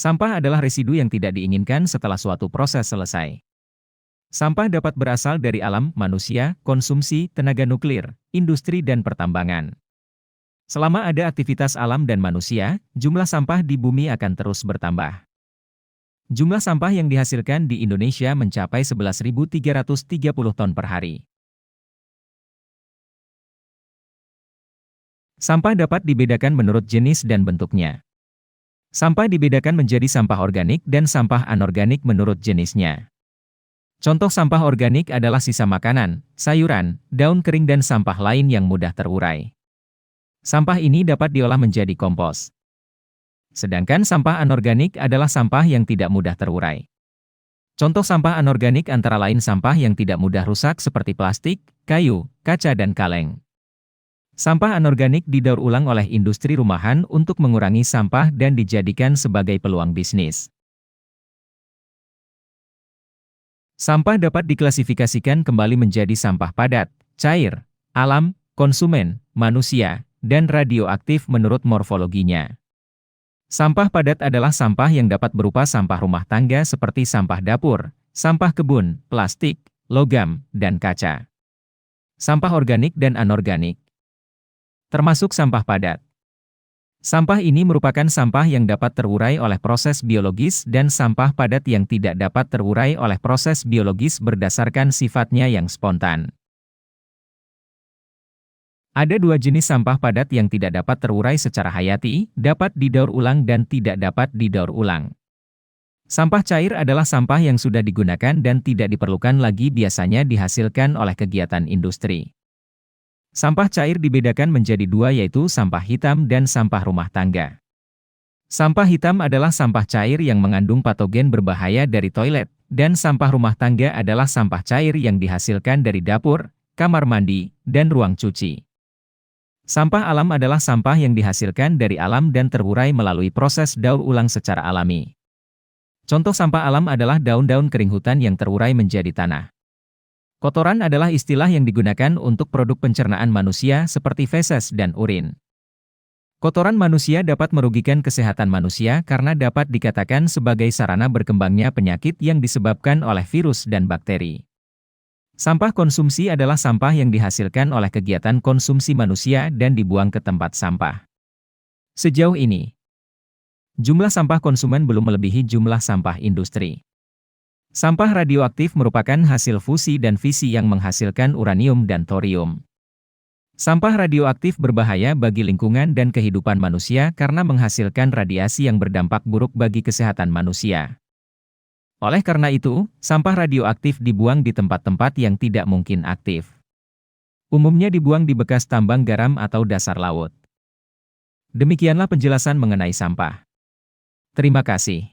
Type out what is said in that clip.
Sampah adalah residu yang tidak diinginkan setelah suatu proses selesai. Sampah dapat berasal dari alam, manusia, konsumsi, tenaga nuklir, industri dan pertambangan. Selama ada aktivitas alam dan manusia, jumlah sampah di bumi akan terus bertambah. Jumlah sampah yang dihasilkan di Indonesia mencapai 11.330 ton per hari. Sampah dapat dibedakan menurut jenis dan bentuknya. Sampah dibedakan menjadi sampah organik dan sampah anorganik menurut jenisnya. Contoh sampah organik adalah sisa makanan, sayuran, daun kering dan sampah lain yang mudah terurai. Sampah ini dapat diolah menjadi kompos. Sedangkan sampah anorganik adalah sampah yang tidak mudah terurai. Contoh sampah anorganik antara lain sampah yang tidak mudah rusak seperti plastik, kayu, kaca dan kaleng. Sampah anorganik didaur ulang oleh industri rumahan untuk mengurangi sampah dan dijadikan sebagai peluang bisnis. Sampah dapat diklasifikasikan kembali menjadi sampah padat, cair, alam, konsumen, manusia, dan radioaktif menurut morfologinya. Sampah padat adalah sampah yang dapat berupa sampah rumah tangga seperti sampah dapur, sampah kebun, plastik, logam, dan kaca. Sampah organik dan anorganik termasuk sampah padat. Sampah ini merupakan sampah yang dapat terurai oleh proses biologis dan sampah padat yang tidak dapat terurai oleh proses biologis berdasarkan sifatnya yang spontan. Ada dua jenis sampah padat yang tidak dapat terurai secara hayati, dapat didaur ulang dan tidak dapat didaur ulang. Sampah cair adalah sampah yang sudah digunakan dan tidak diperlukan lagi, biasanya dihasilkan oleh kegiatan industri. Sampah cair dibedakan menjadi dua, yaitu sampah hitam dan sampah rumah tangga. Sampah hitam adalah sampah cair yang mengandung patogen berbahaya dari toilet, dan sampah rumah tangga adalah sampah cair yang dihasilkan dari dapur, kamar mandi, dan ruang cuci. Sampah alam adalah sampah yang dihasilkan dari alam dan terurai melalui proses daur ulang secara alami. Contoh sampah alam adalah daun-daun kering hutan yang terurai menjadi tanah. Kotoran adalah istilah yang digunakan untuk produk pencernaan manusia seperti feses dan urin. Kotoran manusia dapat merugikan kesehatan manusia karena dapat dikatakan sebagai sarana berkembangnya penyakit yang disebabkan oleh virus dan bakteri. Sampah konsumsi adalah sampah yang dihasilkan oleh kegiatan konsumsi manusia dan dibuang ke tempat sampah. Sejauh ini, jumlah sampah konsumen belum melebihi jumlah sampah industri. Sampah radioaktif merupakan hasil fusi dan fisi yang menghasilkan uranium dan thorium. Sampah radioaktif berbahaya bagi lingkungan dan kehidupan manusia karena menghasilkan radiasi yang berdampak buruk bagi kesehatan manusia. Oleh karena itu, sampah radioaktif dibuang di tempat-tempat yang tidak mungkin aktif. Umumnya dibuang di bekas tambang garam atau dasar laut. Demikianlah penjelasan mengenai sampah. Terima kasih.